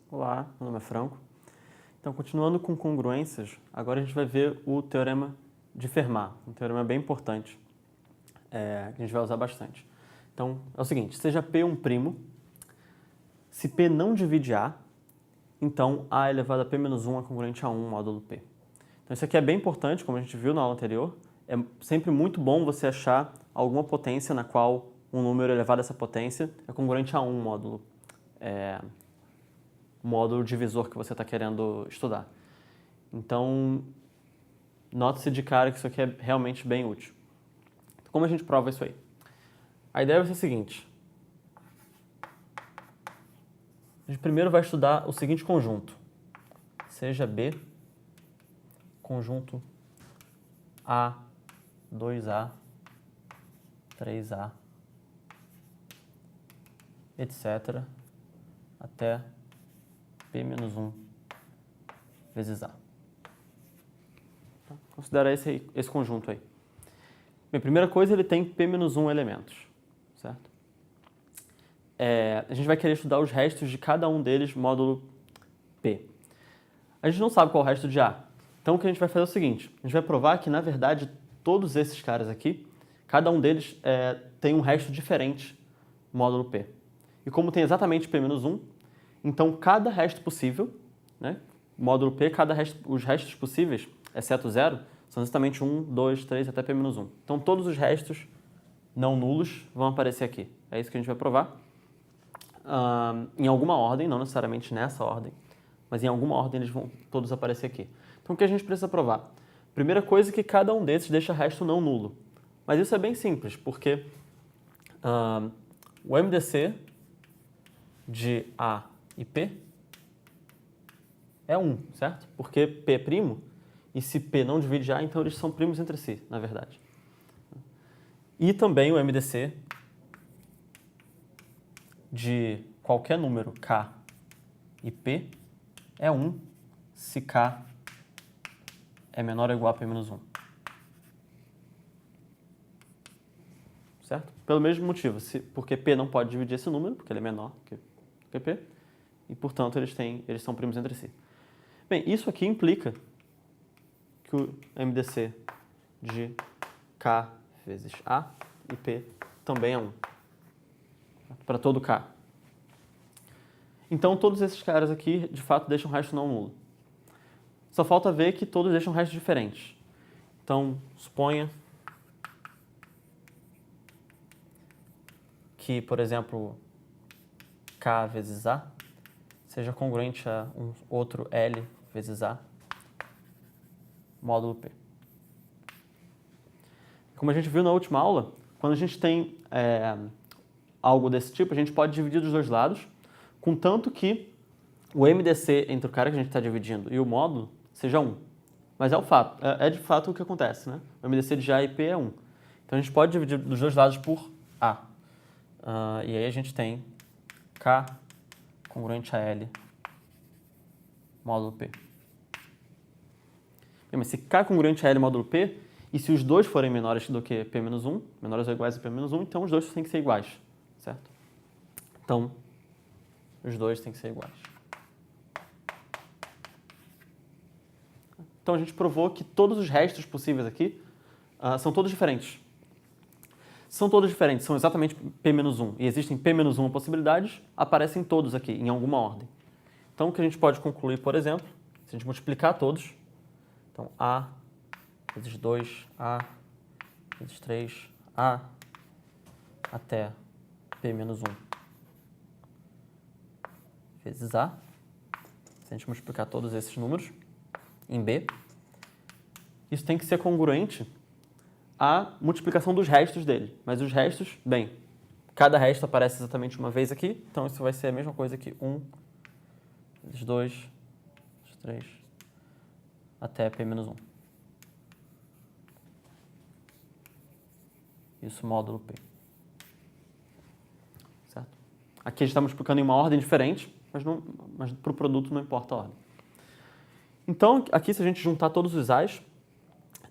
Olá, meu nome é Franco. Então, continuando com congruências, agora a gente vai ver o teorema de Fermat, um teorema bem importante, que a gente vai usar bastante. Então, é o seguinte, seja P um primo, se P não divide A, então A elevado a P menos 1 é congruente a 1 módulo P. Então, isso aqui é bem importante, como a gente viu na aula anterior. É sempre muito bom você achar alguma potência na qual um número elevado a essa potência é congruente a 1 módulo divisor que você está querendo estudar. Então, note-se de cara que isso aqui é realmente bem útil. Então, como a gente prova isso aí? A ideia vai ser a seguinte. A gente primeiro vai estudar o seguinte conjunto. Seja B, conjunto A, 2A, 3A, etc. até P menos 1 vezes A. Considera esse conjunto aí. Bem, primeira coisa, ele tem P menos 1 elementos, certo? A gente vai querer estudar os restos de cada um deles, módulo P. A gente não sabe qual é o resto de A. Então, o que a gente vai fazer é o seguinte. A gente vai provar que, na verdade, todos esses caras aqui, cada um deles tem um resto diferente, módulo P. E como tem exatamente P menos 1, então cada resto possível, né, módulo P, os restos possíveis, exceto 0, são exatamente 1, 2, 3 até P menos 1. Então, todos os restos não nulos vão aparecer aqui. É isso que a gente vai provar. Em alguma ordem, não necessariamente nessa ordem, mas em alguma ordem eles vão todos aparecer aqui. Então, o que a gente precisa provar? Primeira coisa é que cada um desses deixa resto não nulo. Mas isso é bem simples, porque o MDC de A e P é 1, certo? Porque P é primo, e se P não divide A, então eles são primos entre si, na verdade. E também o MDC de qualquer número K e P é 1 se K é menor ou igual a P menos 1. Certo? Pelo mesmo motivo, porque P não pode dividir esse número, porque ele é menor que P, e, portanto, eles são primos entre si. Bem, isso aqui implica que o MDC de K vezes A e P também é 1. Para todo K. Então, todos esses caras aqui, de fato, deixam resto não nulo. Só falta ver que todos deixam restos diferentes. Então, suponha que, por exemplo, K vezes A seja congruente a um outro L vezes A, módulo P. Como a gente viu na última aula, quando a gente tem algo desse tipo, a gente pode dividir dos dois lados, contanto que o MDC entre o cara que a gente está dividindo e o módulo seja 1. Mas é de fato o que acontece, né? O MDC de A e P é 1. Então a gente pode dividir dos dois lados por A. E aí a gente tem K congruente a L módulo P. Bem, mas se K congruente a L módulo P, e se os dois forem menores do que P menos 1, menores ou iguais a P menos 1, então os dois têm que ser iguais, certo? Então, os dois têm que ser iguais. Então a gente provou que todos os restos possíveis aqui são todos diferentes. São todos diferentes, são exatamente P menos 1. E existem P menos 1 possibilidades, aparecem todos aqui, em alguma ordem. Então o que a gente pode concluir, por exemplo, se a gente multiplicar todos, então A vezes 2, A vezes 3, A até P menos 1 vezes A, se a gente multiplicar todos esses números em B, isso tem que ser congruente à multiplicação dos restos dele. Mas os restos, bem, cada resto aparece exatamente uma vez aqui, então isso vai ser a mesma coisa que 1 vezes 2 vezes 3 até P menos 1. Isso módulo P. Certo? Aqui a gente está multiplicando em uma ordem diferente, mas para o produto não importa a ordem. Então, aqui se a gente juntar todos os A's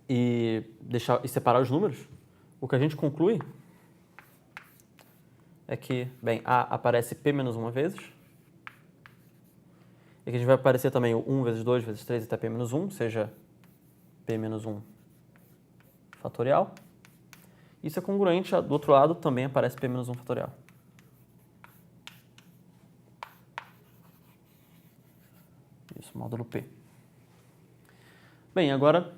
e separar os números, o que a gente conclui é que, bem, A aparece P menos 1 vezes, E aqui a gente vai aparecer também o 1 vezes 2 vezes 3 até p-1, seja p-1 fatorial. Isso é congruente, do outro lado também aparece p-1 fatorial. Isso, módulo P. Bem, agora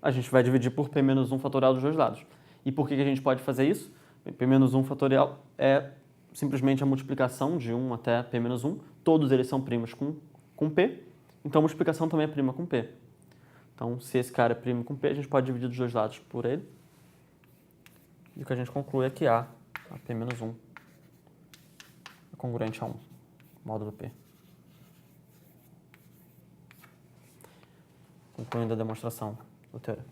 a gente vai dividir por p-1 fatorial dos dois lados. E por que a gente pode fazer isso? P-1 fatorial é simplesmente a multiplicação de 1 até p-1. Todos eles são primos com p, então a multiplicação também é prima com p. Então, se esse cara é primo com p, a gente pode dividir dos dois lados por ele. E o que a gente conclui é que a p-1 é congruente a 1, módulo p. Concluindo a demonstração do teorema.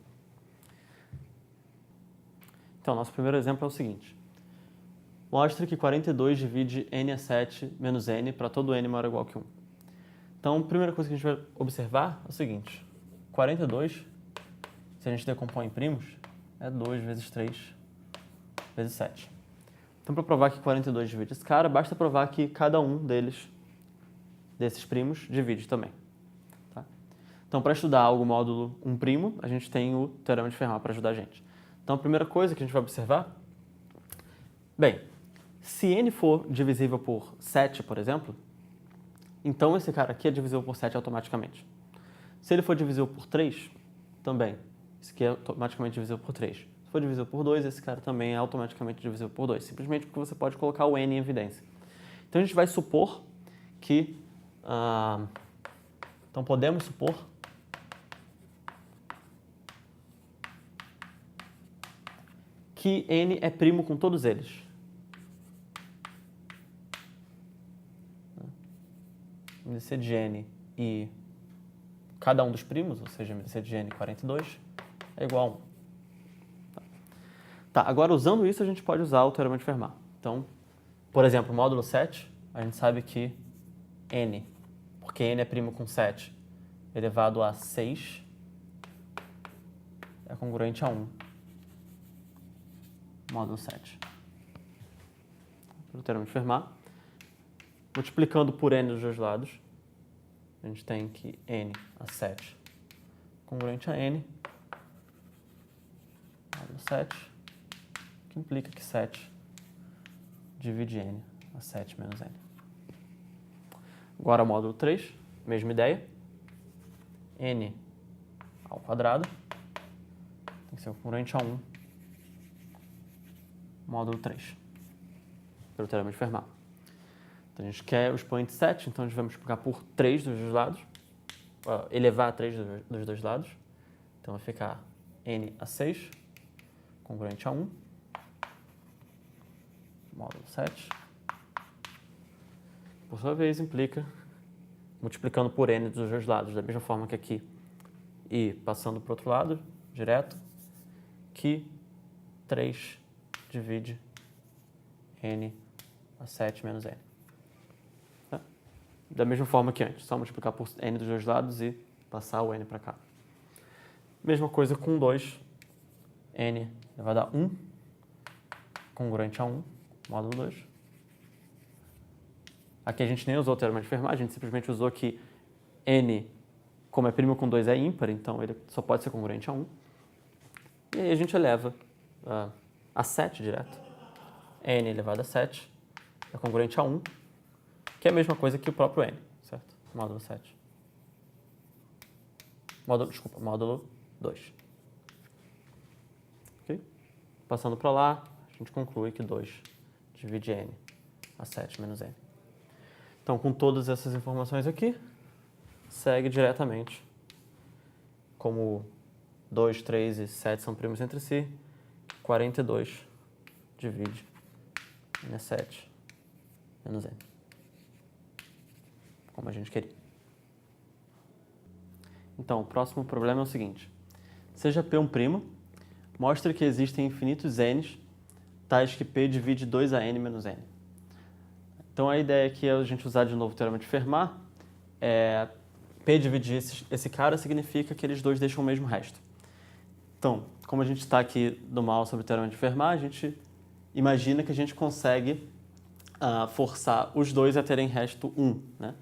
Então, nosso primeiro exemplo é o seguinte. Mostre que 42 divide n a 7 menos n para todo n maior ou igual que 1. Então, a primeira coisa que a gente vai observar é o seguinte. 42, se a gente decompõe em primos, é 2 vezes 3 vezes 7. Então, para provar que 42 divide esse cara, basta provar que cada um desses primos, divide também. Tá? Então, para estudar algo módulo 1', a gente tem o teorema de Fermat para ajudar a gente. Então, a primeira coisa que a gente vai observar... Bem, se n for divisível por 7, por exemplo, então esse cara aqui é divisível por 7 automaticamente. Se ele for divisível por 3, também. Esse aqui é automaticamente divisível por 3. Se for divisível por 2, esse cara também é automaticamente divisível por 2. Simplesmente porque você pode colocar o n em evidência. Então, a gente vai supor que... então, podemos supor que n é primo com todos eles. MDC de n e cada um dos primos, ou seja, MDC de n 42, é igual a 1. Tá, agora usando isso a gente pode usar o teorema de Fermat. Então, por exemplo, módulo 7, a gente sabe que n, porque n é primo com 7 elevado a 6, é congruente a 1. Módulo 7. Pelo teorema de Fermat. Multiplicando por n dos dois lados, a gente tem que n a 7 congruente a n, módulo 7, que implica que 7 divide n a 7 menos n. Agora, módulo 3, mesma ideia. N ao quadrado tem que ser congruente a 1, módulo 3, pelo teorema de Fermat. Então, a gente quer o expoente 7, então a gente vai multiplicar por 3 dos dois lados, elevar a 3 dos dois lados. Então, vai ficar n a 6, congruente a 1, módulo 7. Por sua vez, implica, multiplicando por n dos dois lados, da mesma forma que aqui, e passando para o outro lado, direto, que 3 divide n a 7 menos n. Da mesma forma que antes, só multiplicar por n dos dois lados e passar o n para cá. Mesma coisa com 2, n elevado a 1, congruente a 1, módulo 2. Aqui a gente nem usou o teorema de Fermat, a gente simplesmente usou que n, como é primo com 2, é ímpar, então ele só pode ser congruente a 1. E aí a gente eleva a 7 direto. n elevado a 7 é congruente a 1, que é a mesma coisa que o próprio n, certo? Módulo 7. Módulo 2. Ok? Passando para lá, a gente conclui que 2 divide n a 7 menos n. Então, com todas essas informações aqui, segue diretamente como 2, 3 e 7 são primos entre si, 42 divide n a 7 menos n. Como a gente queria. Então, o próximo problema é o seguinte. Seja P um primo, mostre que existem infinitos n's, tais que P divide 2 a n menos n. Então, a ideia aqui é a gente usar de novo o teorema de Fermat. P dividir esse cara significa que eles dois deixam o mesmo resto. Então, como a gente está aqui no mal sobre o teorema de Fermat, a gente imagina que a gente consegue forçar os dois a terem resto 1, né?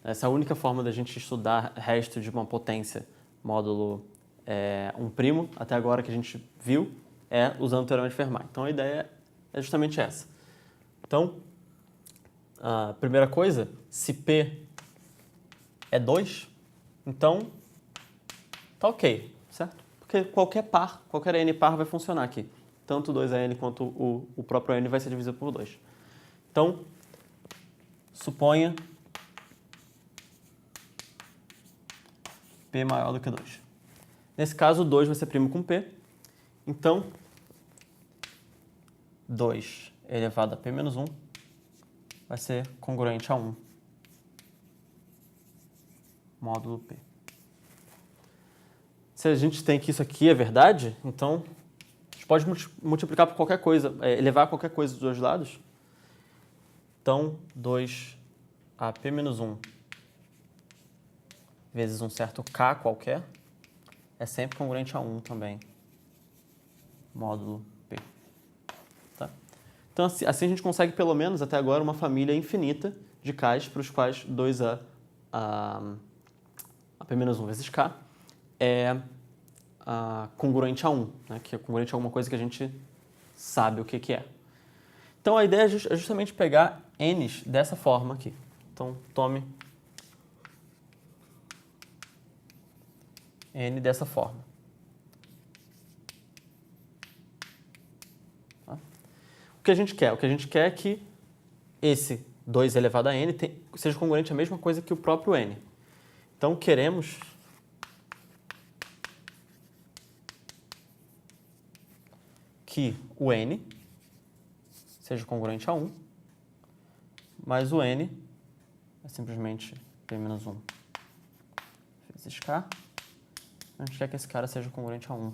Essa é a única forma da gente estudar resto de uma potência módulo 1', até agora que a gente viu, é usando o Teorema de Fermat. Então a ideia é justamente essa. Então, a primeira coisa, se P é 2, então tá ok, certo? Porque qualquer n par vai funcionar aqui. Tanto 2n quanto o próprio n vai ser dividido por 2. Então, suponha P maior do que 2. Nesse caso, 2 vai ser primo com P. Então, 2 elevado a P menos 1 vai ser congruente a 1 módulo P. Se a gente tem que isso aqui é verdade, então a gente pode multiplicar por qualquer coisa, elevar qualquer coisa dos dois lados. Então, 2 a P menos 1 vezes um certo K qualquer é sempre congruente a 1 também, módulo P. Tá? Então, assim a gente consegue, pelo menos até agora, uma família infinita de Ks para os quais 2a P menos 1 vezes K é congruente a 1, né? Que é congruente a alguma coisa que a gente sabe o que é. Então, a ideia é justamente pegar n's dessa forma aqui. Então, tome n dessa forma. Tá? O que a gente quer? O que a gente quer é que esse 2 elevado a n seja congruente à mesma coisa que o próprio n. Então, queremos que o n seja congruente a 1, mas o n é simplesmente P menos 1 vezes K. A gente quer que esse cara seja congruente a 1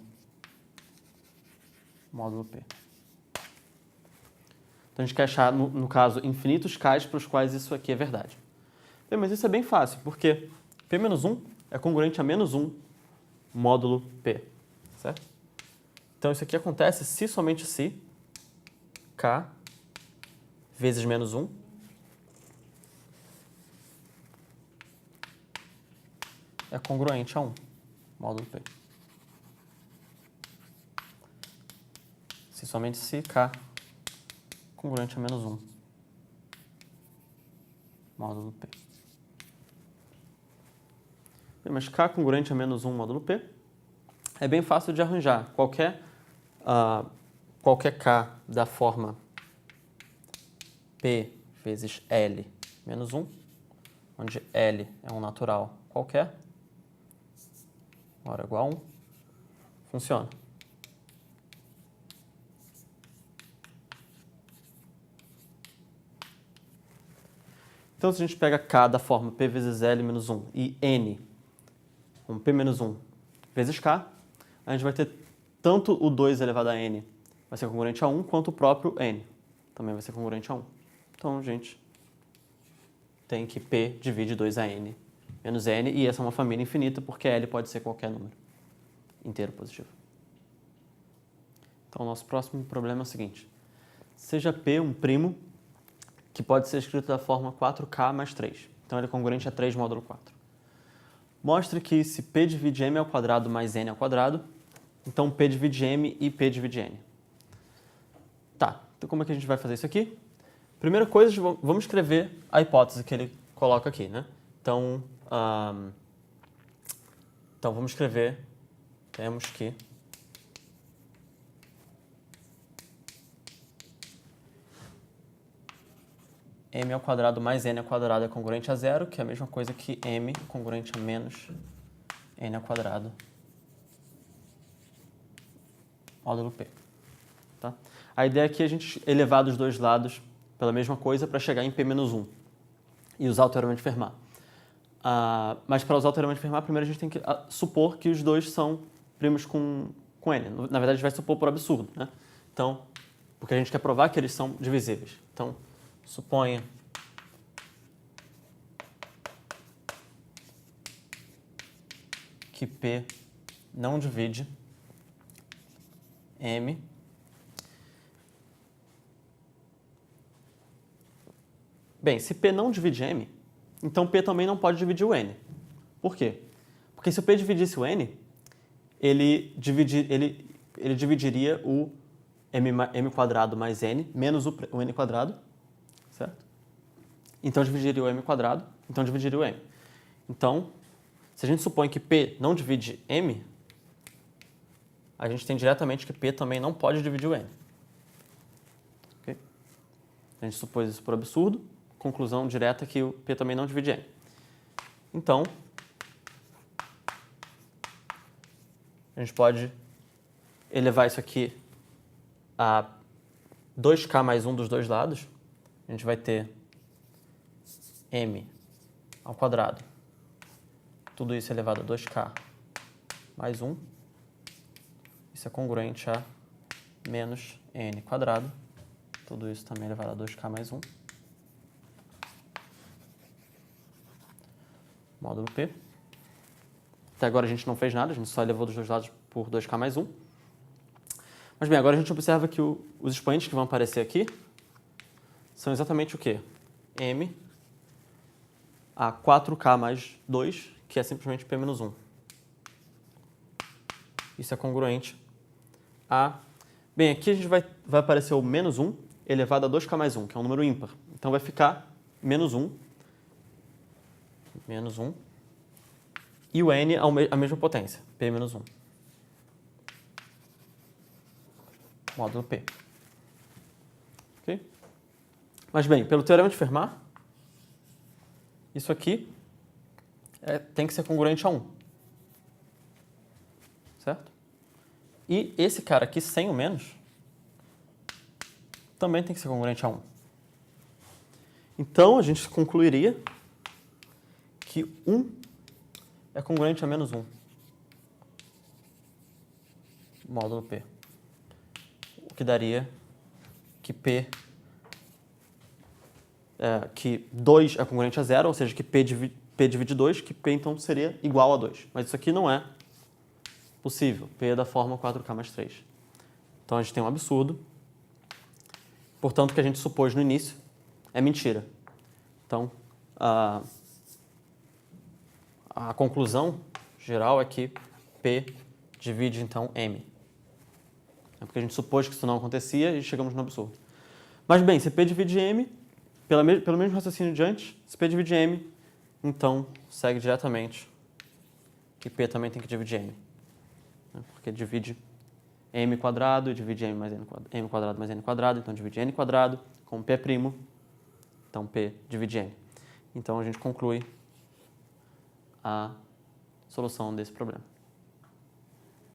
módulo P. Então, a gente quer achar, no caso, infinitos Ks para os quais isso aqui é verdade. Bem, mas isso é bem fácil, porque P menos 1 é congruente a menos 1 módulo P, certo? Então, isso aqui acontece se somente se K vezes menos 1 é congruente a 1 módulo P. Se somente se K congruente a menos 1 módulo P. Bem, mas K congruente a menos 1 módulo P é bem fácil de arranjar. Qualquer K da forma P vezes L menos 1, onde L é um natural qualquer, ora igual a 1, funciona. Então, se a gente pega K da forma P vezes L menos 1 e N, com P menos 1 vezes K, a gente vai ter tanto o 2 elevado a N vai ser congruente a 1, quanto o próprio N também vai ser congruente a 1. Então, a gente tem que P divide 2 a N menos N, e essa é uma família infinita, porque L pode ser qualquer número inteiro positivo. Então, o nosso próximo problema é o seguinte. Seja P um primo que pode ser escrito da forma 4K mais 3. Então, ele é congruente a 3 módulo 4. Mostre que se P divide M ao quadrado mais N ao quadrado, então P divide M e P divide N. Tá, então como é que a gente vai fazer isso aqui? Primeira coisa, vamos escrever a hipótese que ele coloca aqui, né? Então vamos escrever, temos que m ao quadrado mais n ao quadrado é congruente a 0, que é a mesma coisa que m congruente a menos n ao quadrado módulo p. Tá? A ideia aqui é a gente elevar dos dois lados pela mesma coisa para chegar em p menos 1 e usar o Teorema de Fermat. Mas para usar o Teorema de Fermat, primeiro a gente tem que supor que os dois são primos com n. Na verdade, a gente vai supor por absurdo, né? Então, porque a gente quer provar que eles são divisíveis. Então, suponha que P não divide M Bem, se P não divide M, então P também não pode dividir o N. Por quê? Porque se o P dividisse o N, ele dividiria o m quadrado mais N menos o N quadrado, certo? Então dividiria o M quadrado, então dividiria o M. Então, se a gente supõe que P não divide M, a gente tem diretamente que P também não pode dividir o N. Okay? A gente supôs isso por absurdo, conclusão direta que o P também não divide M. Então, a gente pode elevar isso aqui a 2k mais 1 dos dois lados. A gente vai ter m ao quadrado. Tudo isso elevado a 2k mais 1. Isso é congruente a menos n quadrado. Tudo isso também elevado a 2k mais 1. Módulo P. Até agora a gente não fez nada, a gente só elevou dos dois lados por 2k mais 1. Mas bem, agora a gente observa que os expoentes que vão aparecer aqui são exatamente o quê? M a 4k mais 2, que é simplesmente P menos 1. Isso é congruente a... Bem, aqui a gente vai aparecer o menos 1 elevado a 2k mais 1, que é um número ímpar. Então vai ficar menos 1, e o N a mesma potência, P menos 1. Módulo P. Ok? Mas bem, pelo teorema de Fermat, isso aqui tem que ser congruente a 1. Certo? E esse cara aqui, sem o menos, também tem que ser congruente a 1. Então, a gente concluiria que 1 é congruente a menos 1. Módulo P. O que daria que que 2 é congruente a 0, ou seja, que P divide 2, que P então seria igual a 2. Mas isso aqui não é possível. P é da forma 4k mais 3. Então a gente tem um absurdo. Portanto, o que a gente supôs no início é mentira. Então, a conclusão geral é que P divide, então, M. É porque a gente supôs que isso não acontecia e chegamos no absurdo. Mas, bem, se P divide M, pelo mesmo raciocínio de antes, se P divide M, então segue diretamente que P também tem que dividir M. Porque divide M quadrado e divide M mais M quadrado mais N quadrado, então divide N quadrado com P', então P divide M. Então a gente conclui a solução desse problema.